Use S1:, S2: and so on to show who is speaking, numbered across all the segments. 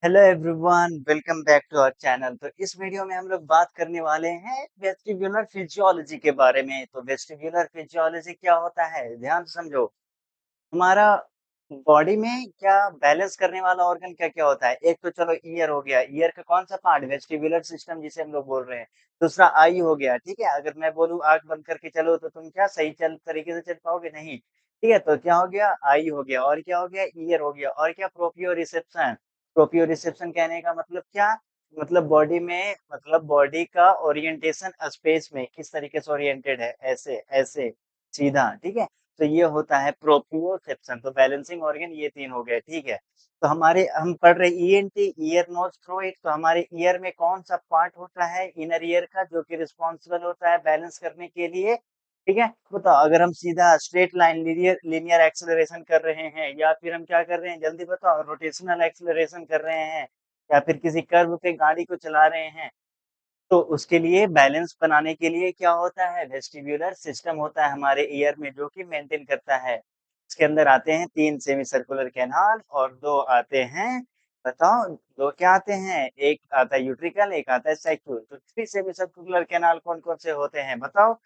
S1: Hello everyone, welcome back to our channel. तो इस video में हम लोग बात करने वाले हैं वेस्टिब्युलर फिजियोलॉजी के बारे में। तो वेस्टिब्युलर फिजियोलॉजी क्या होता है, ध्यान से समझो। हमारा बॉडी में क्या बैलेंस करने वाला ऑर्गन क्या क्या होता है। एक तो चलो ईयर हो गया, ईयर का कौन सा पार्ट, वेस्टिब्युलर सिस्टम जिसे हम लोग बोल रहे हैं। दूसरा आई हो गया, ठीक है। अगर मैं बोलूँ आंख बंद करके चलो तो तुम क्या सही चल तरीके से चल पाओगे, नहीं। ठीक है, तो क्या हो गया, आई हो गया। और क्या हो गया, ईयर हो गया। और क्या, प्रोपियो रिसेप्शन। प्रोपियो रिसेप्शन कहने का मतलब क्या, मतलब बॉडी में, मतलब बॉडी का ओरिएंटेशन स्पेस में किस तरीके से ओरिएंटेड है, ऐसे ऐसे सीधा, ठीक है। तो ये होता है प्रोप्रियोसेप्शन। तो बैलेंसिंग ऑर्गन ये तीन हो गए, ठीक है। तो हमारे हम पढ़ रहे ENT, ear nose throat. तो हमारे ईयर में कौन सा पार्ट होता है, इनर ईयर का, जो कि रिस्पॉन्सिबल होता है बैलेंस करने के लिए, ठीक है। बताओ, अगर हम सीधा straight line linear linear acceleration कर रहे हैं, या फिर हम क्या कर रहे हैं, जल्दी बताओ, रोटेशनल एक्सेलरेशन कर रहे हैं, या फिर किसी कर्व पे गाड़ी को चला रहे हैं, तो उसके लिए बैलेंस बनाने के लिए क्या होता है, वेस्टिब्युलर सिस्टम होता है हमारे ईयर में, जो कि मेंटेन करता है। इसके अंदर आते हैं 3 सेमी सर्कुलर कैनाल और 2 आते हैं, बताओ 2 क्या आते हैं, एक आता है यूट्रिकल, एक आता है साइक्यूल। तो 3 सेमी सर्कुलर कैनाल कौन-कौन से होते हैं बताओ?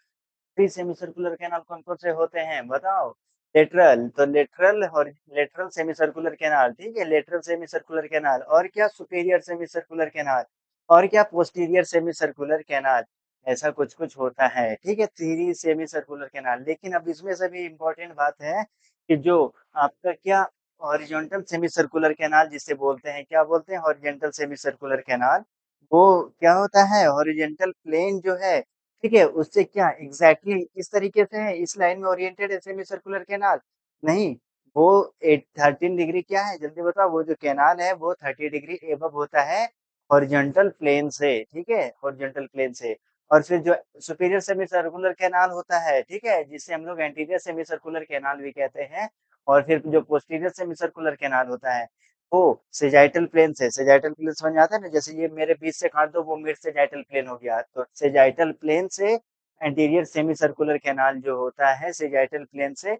S1: 3 सेमी सर्कुलर कैनाल कौन-कौन से होते हैं बताओ? लेटरल, तो लेटरल और लेटरल सेमी सर्कुलर कैनाल, ठीक है, लेटरल सेमी सर्कुलर कैनाल। और क्या, सुपीरियर सेमी सर्कुलर कैनाल। और क्या, पोस्टीरियर सेमी सर्कुलर कैनाल। ऐसा कुछ-कुछ होता है, ठीक है, 3 सेमी सर्कुलर कैनाल। लेकिन अब इसमें से भी इम्पोर्टेंट बात है कि जो आपका क्या, हॉरिजॉन्टल सेमी सर्कुलर कैनाल जिसे बोलते हैं, क्या बोलते हैं, हॉरिजॉन्टल सेमी सर्कुलर कैनाल। वो क्या होता है, हॉरिजॉन्टल प्लेन जो है, ठीक है, उससे क्या एग्जैक्टली इस तरीके से है, इस लाइन में ओरिएंटेड है सेमी सर्कुलर कैनाल, नहीं। वो 13 डिग्री क्या है, जल्दी बताओ, वो जो कैनाल है वो 30 डिग्री एबव होता है हॉरिजॉन्टल प्लेन से, ठीक है, हॉरिजॉन्टल प्लेन से। और फिर जो सुपीरियर सेमी सर्कुलर कैनाल होता है, ठीक है, जिसे हम लोग एंटीरियर सेमी सर्कुलर कैनाल भी कहते हैं। और फिर जो पोस्टीरियर सेमी सर्कुलर कैनाल होता है, वो सेजाइटल प्लेन से, सेजाइटल प्लेन समझ में आता है ना, जैसे ये मेरे बीच से काट दो, वो मिड सेजाइटल प्लेन हो गया। तो सेजाइटल प्लेन से एंटीरियर सेमी सर्कुलर कैनाल जो होता है, सेजाइटल प्लेन से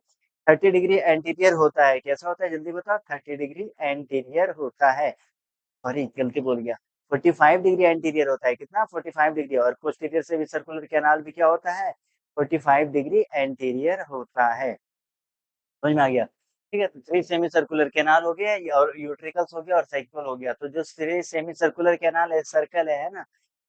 S1: 30 डिग्री एंटीरियर होता है। कैसा होता है, जल्दी बताओ, 30 डिग्री एंटीरियर होता है। सॉरी, गलती बोल गया, 45 डिग्री एंटीरियर होता है। कितना, 45 डिग्री। और पोस्टीरियर सेमी सर्कुलर कैनाल भी क्या होता है, 45 डिग्री एंटीरियर होता है। समझ में आ गया, ठीक है। तो 3 सेमी सर्कुलर कैनाल हो गया, और यूट्रिकल्स हो गया, और साइक्ल हो गया। तो जो 3 सेमी सर्कुलर कैनाल है, सर्कल है ना,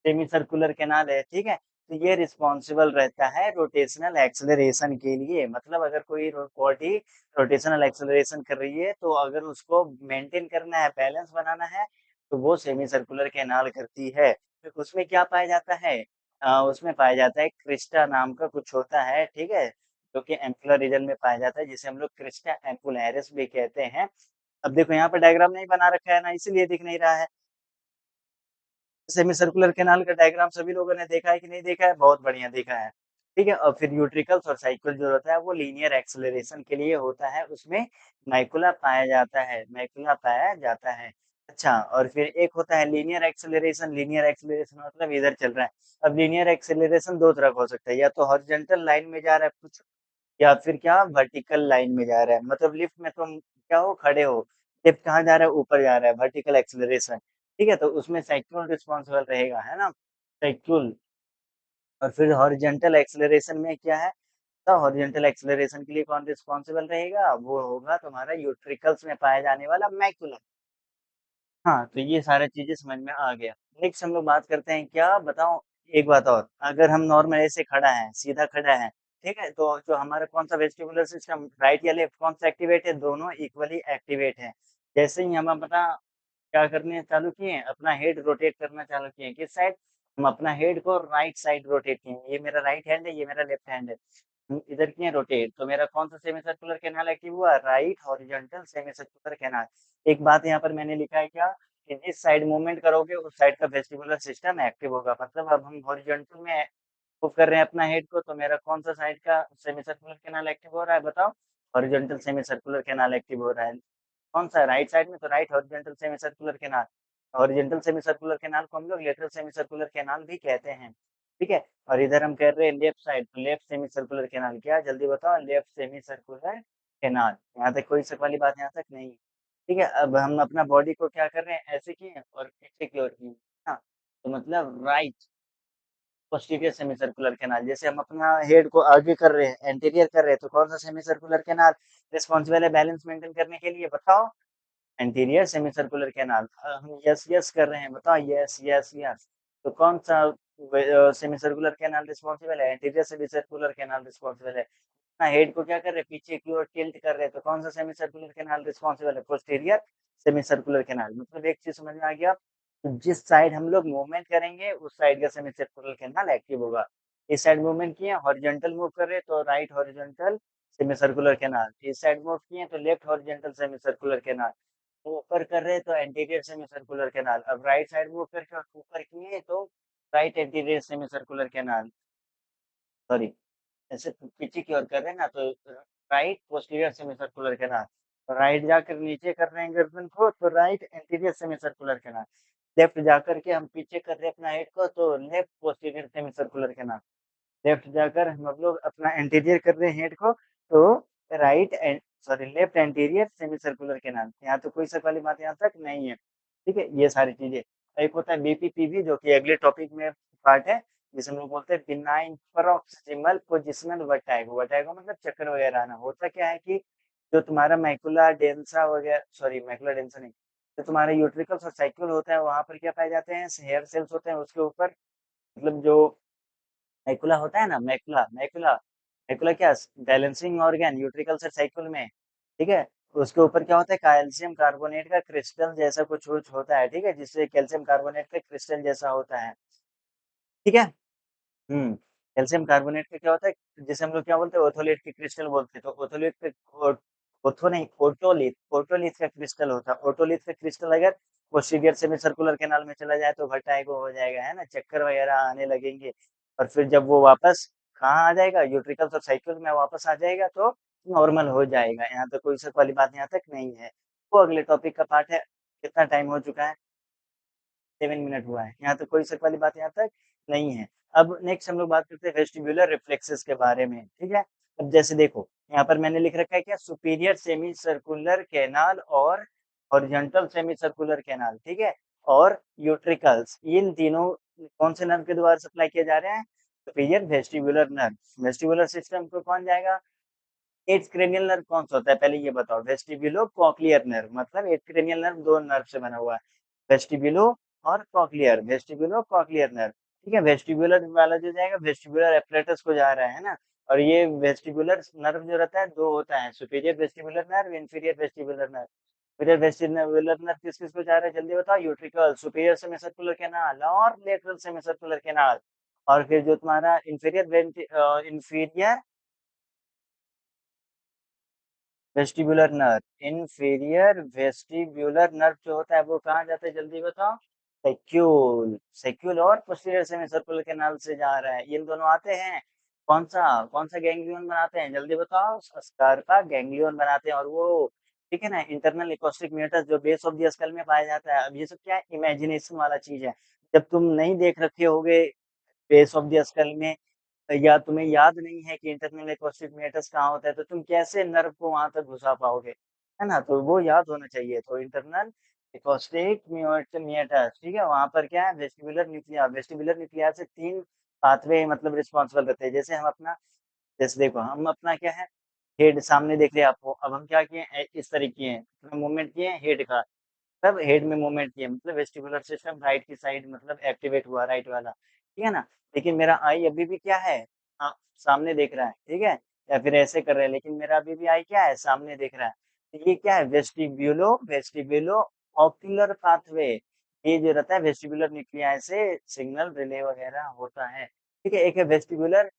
S1: सेमी सर्कुलर कैनाल है, ठीक है। तो ये रिस्पॉन्सिबल रहता है रोटेशनल एक्सेलरेशन के लिए। मतलब अगर कोई बॉडी रोटेशनल एक्सेलरेशन कर रही है, तो अगर उसको मेंटेन करना है, बैलेंस बनाना है, तो वो सेमी सर्कुलर कैनाल करती है। फिर उसमें क्या पाया जाता है, उसमें पाया जाता है क्रिस्टा नाम का कुछ होता है, ठीक है, जो कि एम्पुलर रीजन में पाया जाता है, जिसे हम लोग क्रिस्टा एम्पुलैरिस भी कहते हैं। अब देखो यहाँ पे डायग्राम नहीं बना रखा है ना, इसीलिए दिख नहीं रहा है। सेमी सर्कुलर कैनाल का डायग्राम सभी लोगों ने देखा है कि नहीं देखा है, बहुत बढ़िया देखा है, ठीक है। और फिर यूट्रिकल्स और साइकिल जो होता है, वो लीनियर एक्सेलरेशन के लिए होता है, उसमें मैकुला पाया जाता है, मैकुला पाया जाता है। अच्छा, और फिर एक होता है लीनियर एक्सेलरेशन। लीनियर एक्सेलरेशन मतलब इधर चल रहा है। अब लीनियर एक्सेलरेशन दो तरह का हो सकता है, या तो हॉरिजॉन्टल लाइन में जा रहा है कुछ, या फिर क्या, वर्टिकल लाइन में जा रहा है। मतलब लिफ्ट में तुम क्या हो, खड़े हो, लिफ्ट कहाँ जा रहा है, ऊपर जा रहा है, वर्टिकल एक्सेलरेशन, ठीक है। तो उसमें साइक्लोन रिस्पॉन्सिबल रहेगा, है ना, साइक्लोन। और फिर हॉरिजॉन्टल एक्सेलरेशन में क्या है, तो हॉरिजॉन्टल एक्सेलरेशन के लिए कौन रिस्पॉन्सिबल रहेगा, वो होगा तुम्हारा यूट्रिकल्स में पाया जाने वाला मैकुलम। हाँ, तो ये सारी चीजें समझ में आ गया। नेक्स्ट हम लोग बात करते हैं, क्या बताओ, एक बात और, अगर हम नॉर्मल ऐसे खड़ा है, सीधा खड़ा है, ठीक है, तो जो हमारा कौन सा वेस्टिबुलर सिस्टम, राइट या लेफ्ट, कौन सा एक्टिवेट है, दोनों इक्वली एक्टिवेट है। जैसे ही हम अपना क्या करने चालू किए, अपना हेड रोटेट करना चालू किए, किस साइड, हम अपना हेड को राइट साइड रोटेट किए। ये मेरा राइट हैंड है, ये मेरा लेफ्ट हैंड है, इधर किए रोटेट, तो मेरा कौन सा सेमी सर्कुलर कैनाल एक्टिव हुआ, right horizontal semi circular canal. एक बात यहाँ पर मैंने लिखा है क्या, कि जिस साइड मूवमेंट करोगे उस साइड का वेस्टिबुलर सिस्टम एक्टिव होगा। मतलब अब हम हॉरिजॉन्टल में मूव कर रहे हैं अपना हेड को, तो मेरा कौन सा साइड का सेमी सर्कुलर कैनाल एक्टिव हो रहा है बताओ, horizontal semi circular canal active हो रहा है। कौन सा, राइट साइड में, तो right horizontal semi circular canal. Horizontal semi circular canal को हम लोग लेटरल सेमी सर्कुलर कैनाल भी कहते हैं, ठीक है। और इधर हम कर रहे हैं लेफ्ट साइड, तो लेफ्ट सेमी सर्कुलर कैनाल, क्या, जल्दी बताओ, लेफ्ट सेमी सर्कुलर कैनाल। यहाँ तक कोई शक वाली बात यहाँ तक नहीं, ठीक है? अब हम अपना बॉडी को क्या कर रहे हैं, ऐसे किए और पीछे की ओर किए, हाँ, तो मतलब right posterior semi circular canal. जैसे हम अपना हेड को आगे कर रहे हैं, एंटीरियर कर रहे हैं, तो कौन-सा सेमी सर्कुलर कैनाल रिस्पॉन्सिबल है बैलेंस मेंटेन करने के लिए बताओ? Anterior semi circular canal. हम यस यस कर रहे हैं, बताओ यस यस यस। तो कौन सा सेमी सर्कुलर कैनाल रिस्पॉन्सिबल है? Anterior semi circular canal responsible है। अपना हेड को क्या कर रहे हैं, पीछे की ओर टिल्ट कर रहे हैं, तो कौन सा सेमी सर्कुलर कैनाल रिस्पॉन्सिबल है? Posterior semi circular canal. मतलब एक चीज समझ में आ गया, तो जिस साइड हम लोग मूवमेंट करेंगे उस साइड का सेमी सर्कुलर कैनाल एक्टिव होगा। इस साइड मूवमेंट किए, हॉरिजॉन्टल मूव कर रहे हैं तो right horizontal semi circular canal. इस साइड मूव किए तो left horizontal semi circular canal. तो ऊपर कर रहे हैं तो एंटीरियर सेमी सर्कुलर कैनाल। अब राइट साइड मूव करके और ऊपर किए तो right anterior semi circular canal. Sorry, ऐसे पीछे की ओर कर रहे हैं ना, तो right posterior semi circular canal. Right जाकर नीचे कर रहे हैं गर्दन को तो right anterior semi circular canal. Left जाकर के हम पीछे कर रहे हैं अपना हेड को तो left posterior semi circular canal. Left जाकर हम लोग अपना एंटीरियर कर रहे हैं हेड को तो right and sorry left anterior semi circular canal. यहाँ तो कोई शक वाली बात यहाँ तक नहीं है। ठीक है, ये सारी चीजें। एक होता है बीपीपीवी जो कि अगले टॉपिक में पार्ट है, जिसे हम लोग बोलते हैं benign proximal positional vertigo. Vertigo मतलब चक्कर वगैरह आना। होता क्या है कि जो तुम्हारा मैकुला डेंसा वगैरह, सॉरी मैकुला डेंसा नहीं, जो तुम्हारा यूट्रिकल्स और साइक्यूल होता है वहां पर क्या पाए जाते हैं, हेयर सेल्स होते हैं उसके ऊपर। मतलब जो मैकुला होता है ना, मैकुला मैकुला मैकुला क्या बैलेंसिंग ऑर्गन यूट्रिकल्स और साइकिल में। ठीक है, तो उसके ऊपर क्या होता है, कैल्शियम कार्बोनेट का क्रिस्टल जैसा कुछ होता है। ठीक है, जिससे कैल्शियम कार्बोनेट का क्रिस्टल जैसा होता है। ठीक है। कैल्शियम कार्बोनेट का क्या होता है, जिसे हम लोग क्या बोलते हैं, ओथोलेट के क्रिस्टल बोलते हैं। तो ओथोलेट के ओथो नहीं, ओटोलिथ ओटोलिथ का क्रिस्टल होता है। ओटोलिथ का क्रिस्टल अगर पोस्टीरियर सेमी सर्कुलर कैनाल में चला जाए तो वर्टाइगो हो जाएगा, है ना, चक्कर वगैरह आने लगेंगे। और फिर जब वो वापस कहाँ आ जाएगा, यूट्रिकल्स और साइकिल में वापस आ जाएगा तो नॉर्मल हो जाएगा। यहाँ तो कोई शक वाली बात यहाँ तक नहीं है। वो अगले टॉपिक का पार्ट है। कितना टाइम हो चुका है? 7 मिनट हुआ है। यहाँ तो कोई शक वाली बात यहाँ तक नहीं है। अब नेक्स्ट हम लोग बात करते हैं वेस्टिबुलर रिफ्लेक्सेस के बारे में। ठीक है, अब जैसे देखो यहाँ पर मैंने लिख रखा है क्या, सुपीरियर सेमी सर्कुलर कैनाल और हॉरिजॉन्टल सेमी सर्कुलर कैनाल। ठीक है, और यूट्रिकल्स, इन तीनों कौन से नर्व के द्वारा सप्लाई किए जा रहे हैं? Superior vestibular nerve. Vestibular system को कौन जाएगा? एट क्रेनियल नर्व कौन सा होता है पहले ये बताओ? Vestibulo cochlear nerve. मतलब एट क्रेनियल नर्व दो नर्व से बना हुआ है, वेस्टिब्यूलो और कॉक्लियर। Vestibulo cochlear nerve. ठीक है, वेस्टिबुलर वाला जो जाएगा वेस्टिबुलर एपरेटस को जा रहा है ना। और ये वेस्टिबुलर नर्व जो रहता है दो होता है, superior vestibular nerve, inferior vestibular nerve. Superior vestibular nerve किस किस को जा रहा है जल्दी बताओ? यूट्रिकल, सुपीरियर सेमीसर्कुलर कैनाल और लेटरल सेमीसर्कुलर कैनाल। और फिर जो तुम्हारा inferior inferior vestibular nerve, inferior vestibular nerve जो होता है वो कहाँ जाता है जल्दी बताओ? सेक्यूल। सेक्यूल और पोस्टीरियर सेमीसर्कुलर कैनाल से जा रहा है, इन दोनों आते हैं। कौन सा गैंग्लियन बनाते हैं जल्दी बताओ? स्कार्पा गैंग्लियन बनाते हैं। और वो ठीक है ना, इंटरनल एकोस्टिक मेटस जो बेस ऑफ द स्कल में पाया जाता है। अब ये सब क्या है, इमेजिनेशन वाला चीज है। जब तुम नहीं देख रखे होगे बेस ऑफ द स्कल में, या तुम्हें याद नहीं है कि इंटरनल एकोस्टिक मेटस कहाँ होता है, तो तुम कैसे नर्व को वहां तक घुसा पाओगे? है ना, तो वो याद होना चाहिए। तो इंटरनल एकोस्टिक मेटस, ठीक है, वहां पर क्या है, वेस्टिबुलर न्यूक्लिया। वेस्टिबुलर न्यूक्लिया से तीन पाथवे मतलब रिस्पॉन्सिबल रहते हैं। जैसे हम अपना, जैसे देखो हम अपना क्या है, हेड सामने देख रहे हैं आपको। अब हम क्या किए इस तरीके हैं, मूवमेंट किए हेड का, तब हेड में मूवमेंट किया मतलब वेस्टिबुलर सिस्टम राइट की साइड मतलब एक्टिवेट हुआ, राइट वाला। ठीक है ना, लेकिन मेरा आई अभी भी क्या है, हाँ, सामने देख रहा है। ठीक है, या फिर ऐसे कर रहे हैं, लेकिन मेरा अभी भी आई क्या है, सामने देख रहा है। तो ये क्या है, वेस्टिब्यूलो वेस्टिब्यूलो ऑक्यूलर पाथवे। ये जो रहता है वेस्टिबुलर न्यूक्लियाई से सिग्नल रिले वगैरह होता है। ठीक है, एक है vestibular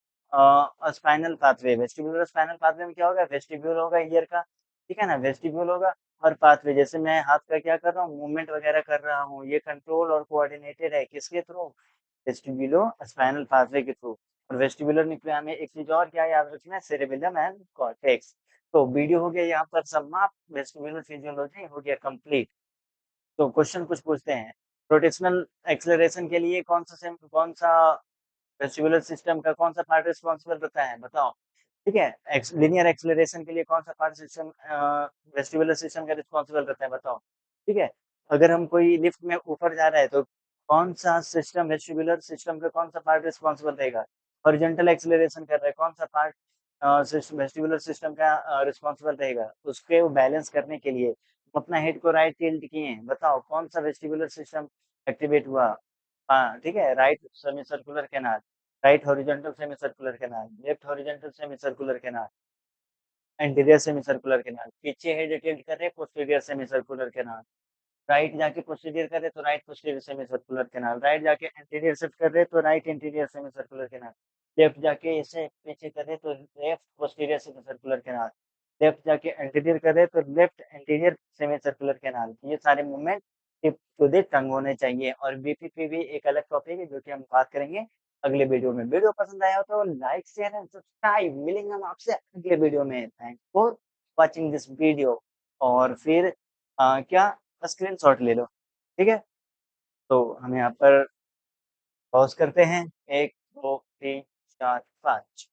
S1: spinal pathway. Vestibular spinal pathway में क्या होगा, वेस्टिब्यूल होगा ईयर का। ठीक है ना, वेस्टिब्यूल होगा और पाथवे, जैसे मैं हाथ का क्या कर रहा हूँ, मूवमेंट वगैरह कर रहा हूँ, ये कंट्रोल और कोऑर्डिनेटेड है किसके थ्रू? वेस्टिब्यूलो स्पाइनल पाथवे के थ्रू। और वेस्टिबुलर न्यूक्लिया में एक चीज और क्या याद रखना है, सेरेबेलम एंड कॉर्टेक्स। तो वीडियो हो गया यहाँ पर समाप्त, वेस्टिबुलर फिजियोलॉजी हो गया कंप्लीट। तो क्वेश्चन कुछ पूछते हैं, रोटेशनल एक्सेलरेशन के लिए कौन सा वेस्टिबुलर सिस्टम का कौन सा पार्ट रिस्पॉन्सिबल रहता है बताओ? ठीक है? लीनियर एक्सेलरेशन के लिए कौन-सा पार्ट सिस्टम वेस्टिबुलर सिस्टम का रिस्पॉन्सिबल रहता है बताओ? ठीक है? अगर हम कोई लिफ्ट में ऊपर जा रहा है तो कौन-सा सिस्टम वेस्टिबुलर सिस्टम का कौन-सा पार्ट रिस्पॉन्सिबल रहेगा? हॉरिजॉन्टल एक्सेलरेशन कर रहा है, कौन-सा पार्ट वेस्टिबुलर सिस्टम का रिस्पॉन्सिबल रहेगा? उसके बैलेंस करने के लिए हम अपना हेड को राइट टिल्ट किए हैं, बताओ कौन-सा वेस्टिबुलर सिस्टम एक्टिवेट हुआ? हाँ, ठीक है? Right semi circular canal, right horizontal semi circular canal, left horizontal semi circular canal, anterior semi circular canal, पीछे हेड टिल्ट कर रहे हैं posterior semi circular canal, right जाके पोस्टीरियर कर रहे हैं तो right posterior semi circular canal, right जाके एंटीरियर शिफ्ट कर रहे हैं तो right anterior semi circular canal, left जाके इसे पीछे कर रहे हैं तो left posterior semi circular canal, left जाके एंटीरियर कर रहे हैं तो left anterior semi circular canal. ये सारे movement tip to the tongue होने चाहिए और बीपीपी भी एक अलग टॉपिक है जो कि हम बात करेंगे अगले वीडियो में। वीडियो पसंद आया हो तो लाइक, शेयर एंड सब्सक्राइब। मिलेंगे हम आपसे अगले वीडियो में। Thanks for watching this video और फिर क्या स्क्रीनशॉट ले लो, ठीक है? तो हम यहाँ पर पॉज़ करते हैं 1, 2, 3, 4, 5